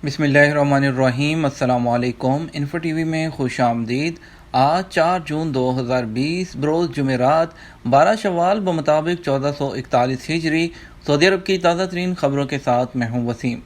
بسم اللہ الرحمن الرحیم۔ السلام علیکم۔ انفو ٹی وی میں خوش آمدید۔ آج 4 جون 2020 بروز جمعرات 12 شوال بمطابق 1441 ہجری سعودی عرب کی تازہ ترین خبروں کے ساتھ میں ہوں وسیم۔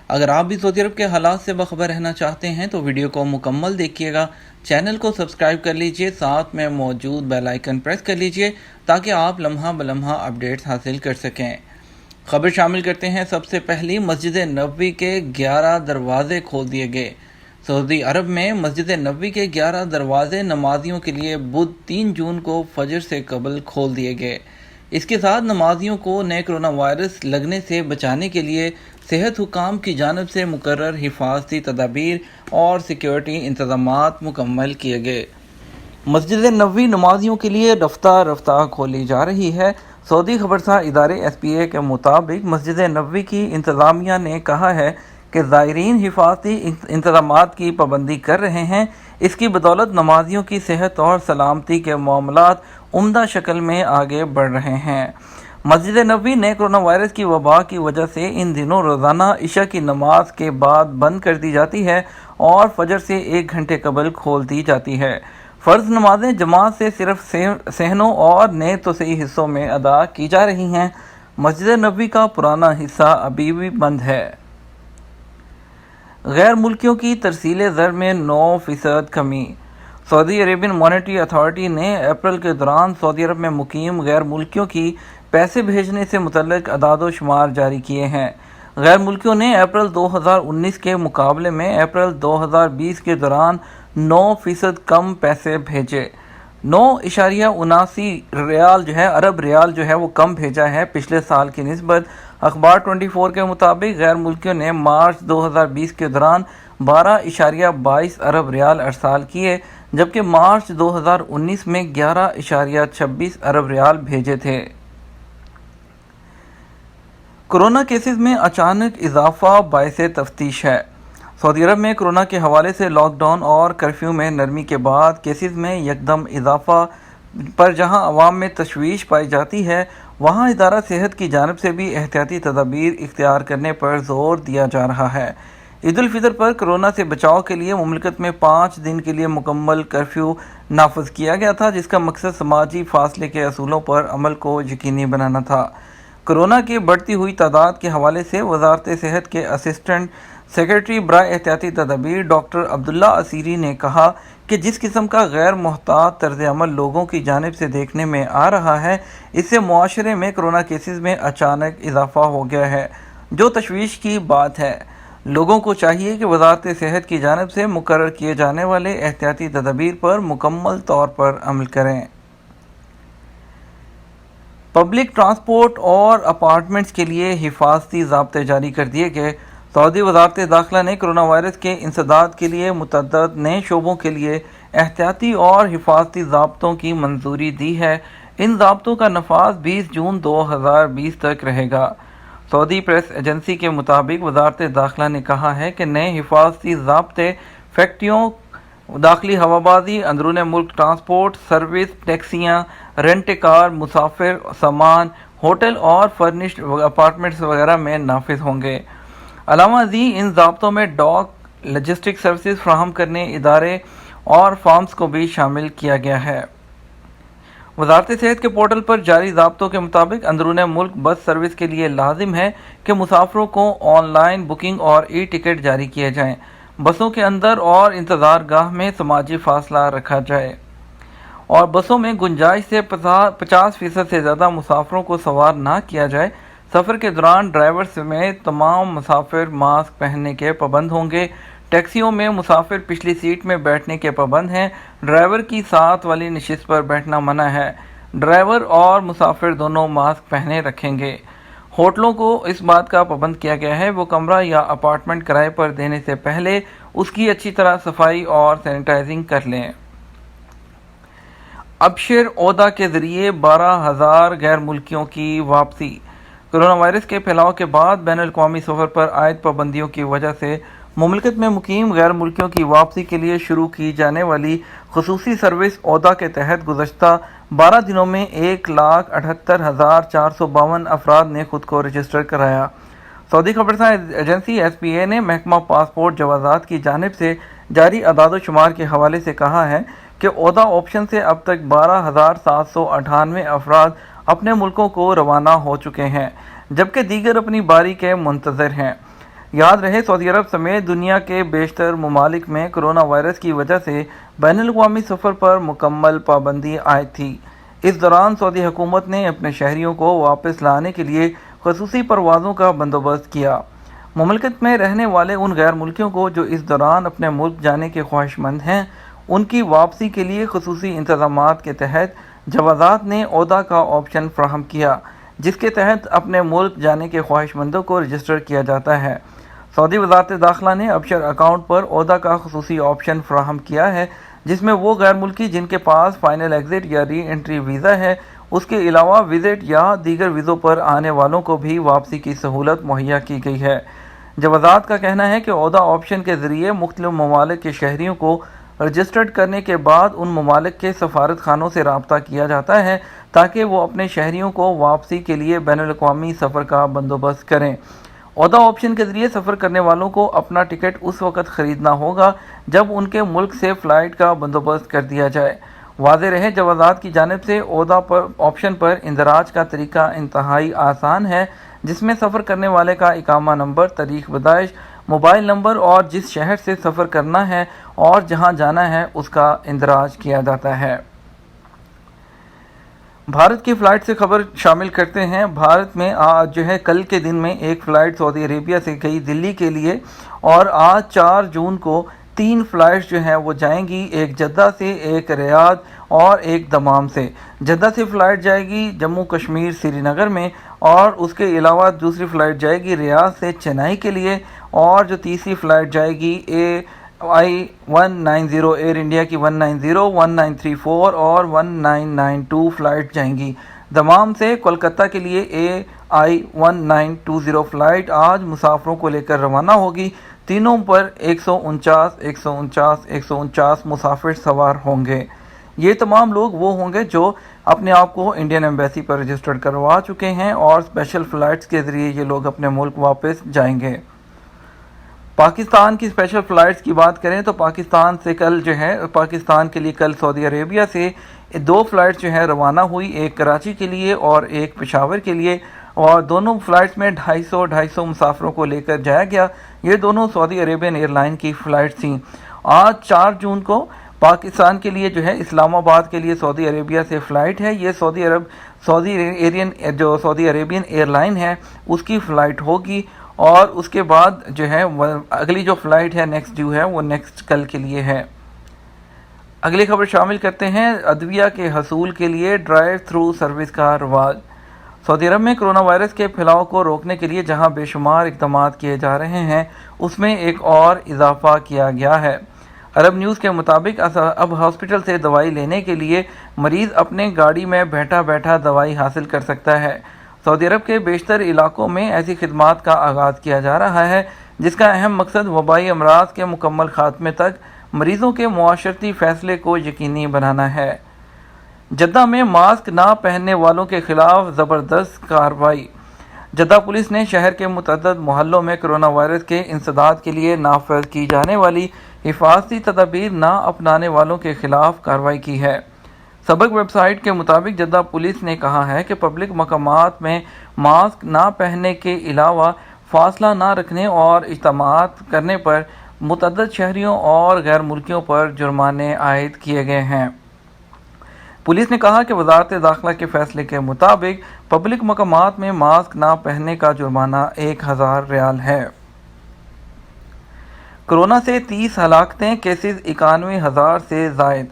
اگر آپ بھی سعودی عرب کے حالات سے باخبر رہنا چاہتے ہیں تو ویڈیو کو مکمل دیکھیے گا، چینل کو سبسکرائب کر لیجئے، ساتھ میں موجود بیل آئیکن پریس کر لیجئے تاکہ آپ لمحہ بلمحہ اپڈیٹس حاصل کر سکیں۔ خبر شامل کرتے ہیں۔ سب سے پہلی، مسجد نبوی کے 11 دروازے کھول دیے گئے۔ سعودی عرب میں مسجد نبوی کے 11 دروازے نمازیوں کے لیے بدھ 3 جون کو فجر سے قبل کھول دیے گئے۔ اس کے ساتھ نمازیوں کو نئے کرونا وائرس لگنے سے بچانے کے لیے صحت حکام کی جانب سے مقرر حفاظتی تدابیر اور سیکیورٹی انتظامات مکمل کیے گئے۔ مسجد نبوی نمازیوں کے لیے رفتہ رفتہ کھولی جا رہی ہے۔ سعودی خبرساز ادارے SPA کے مطابق مسجد نبوی کی انتظامیہ نے کہا ہے کہ زائرین حفاظتی انتظامات کی پابندی کر رہے ہیں۔ اس کی بدولت نمازیوں کی صحت اور سلامتی کے معاملات عمدہ شکل میں آگے بڑھ رہے ہیں۔ مسجد نبوی نئے کرونا وائرس کی وبا کی وجہ سے ان دنوں روزانہ عشاء کی نماز کے بعد بند کر دی جاتی ہے اور فجر سے 1 گھنٹے قبل کھول دی جاتی ہے۔ فرض نمازیں جماعت سے صرف صحنوں اور نئے توسیعی حصوں میں ادا کی جا رہی ہیں۔ مسجد نبوی کا پرانا حصہ ابھی بھی بند ہے۔ غیر ملکیوں کی ترسیل زر میں 9% کمی۔ سعودی عربین مانیٹری اتھارٹی نے اپریل کے دوران سعودی عرب میں مقیم غیر ملکیوں کی پیسے بھیجنے سے متعلق اعداد و شمار جاری کیے ہیں۔ غیر ملکیوں نے اپریل 2019 کے مقابلے میں اپریل 2020 کے دوران 9% کم پیسے بھیجے۔ 9.79 عرب ریال وہ کم بھیجا ہے پچھلے سال کی نسبت۔ اخبار 24 کے مطابق غیر ملکیوں نے مارچ 2020 کے دوران 12.22 عرب ریال ارسال کیے، جبکہ مارچ 2019 میں 11.26 عرب ریال بھیجے تھے۔ کورونا کیسز میں اچانک اضافہ باعث تفتیش ہے۔ سعودی عرب میں کورونا کے حوالے سے لاک ڈاؤن اور کرفیو میں نرمی کے بعد کیسز میں یکدم اضافہ پر جہاں عوام میں تشویش پائی جاتی ہے، وہاں ادارہ صحت کی جانب سے بھی احتیاطی تدابیر اختیار کرنے پر زور دیا جا رہا ہے۔ عید الفطر پر کورونا سے بچاؤ کے لیے مملکت میں 5 دن کے لیے مکمل کرفیو نافذ کیا گیا تھا، جس کا مقصد سماجی فاصلے کے اصولوں پر عمل کو یقینی بنانا تھا۔ کورونا کی بڑھتی ہوئی تعداد کے حوالے سے وزارت صحت کے اسسٹنٹ سیکرٹری برائے احتیاطی تدابیر ڈاکٹر عبداللہ اسیری نے کہا کہ جس قسم کا غیر محتاط طرز عمل لوگوں کی جانب سے دیکھنے میں آ رہا ہے، اس سے معاشرے میں کورونا کیسز میں اچانک اضافہ ہو گیا ہے، جو تشویش کی بات ہے۔ لوگوں کو چاہیے کہ وزارت صحت کی جانب سے مقرر کیے جانے والے احتیاطی تدابیر پر مکمل طور پر عمل کریں۔ پبلک ٹرانسپورٹ اور اپارٹمنٹس کے لیے حفاظتی ضابطے جاری کر دیے گئے۔ سعودی وزارت داخلہ نے کرونا وائرس کے انسداد کے لیے متعدد نئے شعبوں کے لیے احتیاطی اور حفاظتی ضابطوں کی منظوری دی ہے۔ ان ضابطوں کا نفاذ 20 جون 2020 تک رہے گا۔ سعودی پریس ایجنسی کے مطابق وزارت داخلہ نے کہا ہے کہ نئے حفاظتی ضابطے فیکٹریوں، داخلی ہوابازی، اندرون ملک ٹرانسپورٹ سروس، ٹیکسیاں، رینٹ کار، مسافر سامان، ہوٹل اور فرنشڈ اپارٹمنٹس وغیرہ میں نافذ ہوں گے۔ علاوہ ازیں ان ضابطوں میں ڈاک، لاجسٹک سروسز فراہم کرنے ادارے اور فارمز کو بھی شامل کیا گیا ہے۔ وزارت صحت کے پورٹل پر جاری ضابطوں کے مطابق اندرون ملک بس سروس کے لیے لازم ہے کہ مسافروں کو آن لائن بکنگ اور ای ٹکٹ جاری کیے جائیں۔ بسوں کے اندر اور انتظار گاہ میں سماجی فاصلہ رکھا جائے اور بسوں میں گنجائش سے 50% سے زیادہ مسافروں کو سوار نہ کیا جائے۔ سفر کے دوران ڈرائیور سمیت تمام مسافر ماسک پہننے کے پابند ہوں گے۔ ٹیکسیوں میں مسافر پچھلی سیٹ میں بیٹھنے کے پابند ہیں۔ ڈرائیور کی ساتھ والی نشست پر بیٹھنا منع ہے۔ ڈرائیور اور مسافر دونوں ماسک پہنے رکھیں گے۔ ہوٹلوں کو اس بات کا پابند کیا گیا ہے وہ کمرہ یا اپارٹمنٹ کرائے پر دینے سے پہلے اس کی اچھی طرح صفائی اور سینیٹائزنگ کر لیں۔ ابشر اودا کے ذریعے 12,000 غیر ملکیوں کی واپسی۔ کورونا وائرس کے پھیلاؤ کے بعد بین الاقوامی سفر پر عائد پابندیوں کی وجہ سے مملکت میں مقیم غیر ملکیوں کی واپسی کے لیے شروع کی جانے والی خصوصی سروس اودا کے تحت گزشتہ 12 دنوں میں 1,78,452 افراد نے خود کو رجسٹر کرایا۔ سعودی خبرساں ایجنسی SPA نے محکمہ پاسپورٹ جوازات کی جانب سے جاری اعداد و شمار کے حوالے سے کہا ہے کہ عہدہ آپشن سے اب تک 12,798 افراد اپنے ملکوں کو روانہ ہو چکے ہیں، جبکہ دیگر اپنی باری کے منتظر ہیں۔ یاد رہے سعودی عرب سمیت دنیا کے بیشتر ممالک میں کرونا وائرس کی وجہ سے بین الاقوامی سفر پر مکمل پابندی عائد تھی۔ اس دوران سعودی حکومت نے اپنے شہریوں کو واپس لانے کے لیے خصوصی پروازوں کا بندوبست کیا۔ مملکت میں رہنے والے ان غیر ملکیوں کو جو اس دوران اپنے ملک جانے کے خواہش مند ہیں، ان کی واپسی کے لیے خصوصی انتظامات کے تحت جوازات نے عہدہ کا آپشن فراہم کیا، جس کے تحت اپنے ملک جانے کے خواہش مندوں کو رجسٹر کیا جاتا ہے۔ سعودی وزارت داخلہ نے ابشر اکاؤنٹ پر عہدہ کا خصوصی آپشن فراہم کیا ہے، جس میں وہ غیر ملکی جن کے پاس فائنل ایگزٹ یا ری انٹری ویزا ہے، اس کے علاوہ وزٹ یا دیگر ویزوں پر آنے والوں کو بھی واپسی کی سہولت مہیا کی گئی ہے۔ جوازات کا کہنا ہے کہ عہدہ آپشن کے ذریعے مختلف ممالک کے شہریوں کو رجسٹرڈ کرنے کے بعد ان ممالک کے سفارت خانوں سے رابطہ کیا جاتا ہے تاکہ وہ اپنے شہریوں کو واپسی کے لیے بین الاقوامی سفر کا بندوبست کریں۔ عہدہ آپشن کے ذریعے سفر کرنے والوں کو اپنا ٹکٹ اس وقت خریدنا ہوگا جب ان کے ملک سے فلائٹ کا بندوبست کر دیا جائے۔ واضح رہے جوازات کی جانب سے عہدہ پر آپشن پر اندراج کا طریقہ انتہائی آسان ہے، جس میں سفر کرنے والے کا اقامہ نمبر، تاریخ پیدائش، موبائل نمبر اور جس شہر سے سفر کرنا ہے اور جہاں جانا ہے اس کا اندراج کیا جاتا ہے۔ بھارت کی فلائٹ سے خبر شامل کرتے ہیں۔ بھارت میں آج کل کے دن میں ایک فلائٹ سعودی عربیہ سے گئی دلی کے لیے، اور آج 4 جون کو 3 فلائٹس وہ جائیں گی، ایک جدہ سے، ایک ریاض اور ایک دمام سے۔ جدہ سے فلائٹ جائے گی جموں کشمیر سری نگر میں، اور اس کے علاوہ دوسری فلائٹ جائے گی ریاض سے چنئی کے لیے، اور جو تیسری فلائٹ جائے گی AI-190 ایئر انڈیا کی 190، 1934 اور 1992 فلائٹ جائیں گی۔ دمام سے کولکتہ کے لیے AI-1920 فلائٹ آج مسافروں کو لے کر روانہ ہوگی۔ تینوں پر 149 مسافر سوار ہوں گے۔ یہ تمام لوگ وہ ہوں گے جو اپنے آپ کو انڈین ایمبیسی پر رجسٹرڈ کروا چکے ہیں، اور اسپیشل فلائٹس کے ذریعے یہ لوگ اپنے ملک واپس جائیں گے۔ پاکستان کی اسپیشل فلائٹس کی بات کریں تو پاکستان سے کل پاکستان کے لیے کل سعودی عربیہ سے 2 فلائٹس روانہ ہوئی، ایک کراچی کے لیے اور ایک پشاور کے لیے، اور دونوں فلائٹس میں 250 مسافروں کو لے کر جایا گیا۔ یہ دونوں سعودی عربین ایئر لائن کی فلائٹس تھیں۔ آج 4 جون کو پاکستان کے لیے اسلام آباد کے لیے سعودی عربیہ سے فلائٹ ہے۔ یہ سعودی عربین ایئر لائن ہے، اس کی فلائٹ ہوگی، اور اس کے بعد اگلی جو فلائٹ نیکسٹ ڈیو ہے وہ نیکسٹ کل کے لیے ہے۔ اگلی خبر شامل کرتے ہیں ادویہ کے حصول کے لیے ڈرائیو تھرو سروس کا رواج۔ سعودی عرب میں کرونا وائرس کے پھیلاؤ کو روکنے کے لیے جہاں بے شمار اقدامات کیے جا رہے ہیں، اس میں ایک اور اضافہ کیا گیا ہے۔ عرب نیوز کے مطابق اب ہاسپٹل سے دوائی لینے کے لیے مریض اپنے گاڑی میں بیٹھا بیٹھا دوائی حاصل کر سکتا ہے۔ سعودی عرب کے بیشتر علاقوں میں ایسی خدمات کا آغاز کیا جا رہا ہے، جس کا اہم مقصد وبائی امراض کے مکمل خاتمے تک مریضوں کے معاشرتی فیصلے کو یقینی بنانا ہے۔ جدہ میں ماسک نہ پہننے والوں کے خلاف زبردست کارروائی۔ جدہ پولیس نے شہر کے متعدد محلوں میں کرونا وائرس کے انسداد کے لیے نافذ کی جانے والی حفاظتی تدابیر نہ اپنانے والوں کے خلاف کارروائی کی ہے۔ سبق ویب سائٹ کے مطابق جدہ پولیس نے کہا ہے کہ پبلک مقامات میں ماسک نہ پہننے کے علاوہ فاصلہ نہ رکھنے اور اجتماعات کرنے پر متعدد شہریوں اور غیر ملکیوں پر جرمانے عائد کیے گئے ہیں۔ پولیس نے کہا کہ وزارت داخلہ کے فیصلے کے مطابق پبلک مقامات میں ماسک نہ پہننے کا جرمانہ 1000 ریال ہے۔ کورونا سے 30 ہلاکتیں، کیسز 91,000 سے زائد۔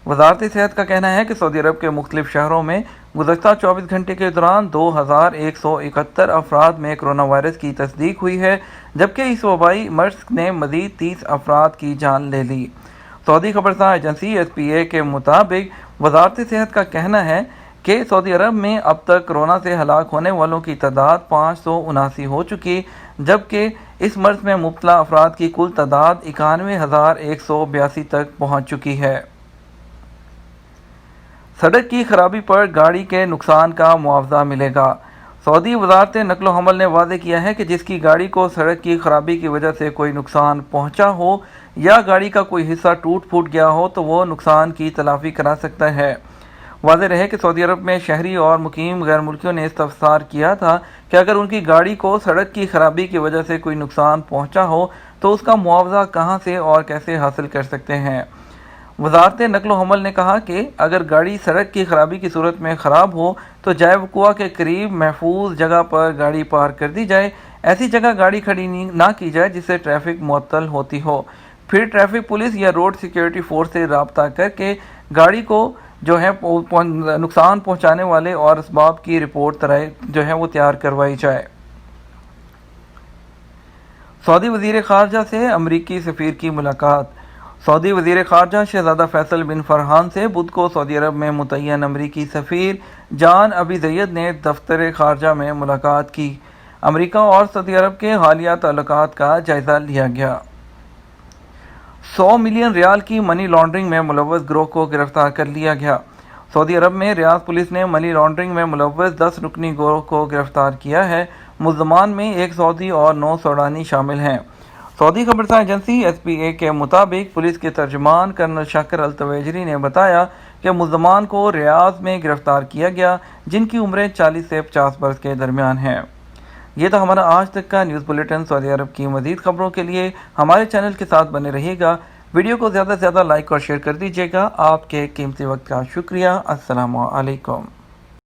وزارت صحت کا کہنا ہے کہ سعودی عرب کے مختلف شہروں میں گزشتہ 24 گھنٹے کے دوران 2171 افراد میں کرونا وائرس کی تصدیق ہوئی ہے، جبکہ اس وبائی مرض نے مزید 30 افراد کی جان لے لی۔ سعودی خبرساں ایجنسی SPA کے مطابق وزارت صحت کا کہنا ہے کہ سعودی عرب میں اب تک کرونا سے ہلاک ہونے والوں کی تعداد 579 ہو چکی، جبکہ اس مرض میں مبتلا افراد کی کل تعداد 91,182 تک پہنچ چکی ہے۔ سڑک کی خرابی پر گاڑی کے نقصان کا معاوضہ ملے گا۔ سعودی وزارت نقل و حمل نے واضح کیا ہے کہ جس کی گاڑی کو سڑک کی خرابی کی وجہ سے کوئی نقصان پہنچا ہو یا گاڑی کا کوئی حصہ ٹوٹ پھوٹ گیا ہو تو وہ نقصان کی تلافی کرا سکتا ہے۔ واضح رہے کہ سعودی عرب میں شہری اور مقیم غیر ملکیوں نے استفسار کیا تھا کہ اگر ان کی گاڑی کو سڑک کی خرابی کی وجہ سے کوئی نقصان پہنچا ہو تو اس کا معاوضہ کہاں سے اور کیسے حاصل کر سکتے ہیں۔ وزارت نقل و حمل نے کہا کہ اگر گاڑی سڑک کی خرابی کی صورت میں خراب ہو تو جائے وقوع کے قریب محفوظ جگہ پر گاڑی پارک کر دی جائے۔ ایسی جگہ گاڑی کھڑی نہ کی جائے جس سے ٹریفک معطل ہوتی ہو۔ پھر ٹریفک پولیس یا روڈ سیکیورٹی فورس سے رابطہ کر کے گاڑی کو نقصان پہنچانے والے اور اسباب کی رپورٹ وہ تیار کروائی جائے۔ سعودی وزیر خارجہ سے امریکی سفیر کی ملاقات۔ سعودی وزیر خارجہ شہزادہ فیصل بن فرحان سے بدھ کو سعودی عرب میں متعین امریکی سفیر جان ابی زید نے دفتر خارجہ میں ملاقات کی۔ امریکہ اور سعودی عرب کے حالیہ تعلقات کا جائزہ لیا گیا۔ 100 ملین ریال کی منی لانڈرنگ میں ملوث گروہ کو گرفتار کر لیا گیا۔ سعودی عرب میں ریاض پولیس نے منی لانڈرنگ میں ملوث 10 رکنی گروہ کو گرفتار کیا ہے۔ ملزمان میں 1 سعودی اور 9 سوڈانی شامل ہیں۔ سعودی خبرساں ایجنسی SPA کے مطابق پولیس کے ترجمان کرنل شاکر التویجری نے بتایا کہ ملزمان کو ریاض میں گرفتار کیا گیا جن کی عمریں 40 سے 50 برس کے درمیان ہیں۔ یہ تھا ہمارا آج تک کا نیوز بلیٹن۔ سعودی عرب کی مزید خبروں کے لیے ہمارے چینل کے ساتھ بنے رہیے گا۔ ویڈیو کو زیادہ سے زیادہ لائک اور شیئر کر دیجیے گا۔ آپ کے قیمتی وقت کا شکریہ۔ السلام علیکم۔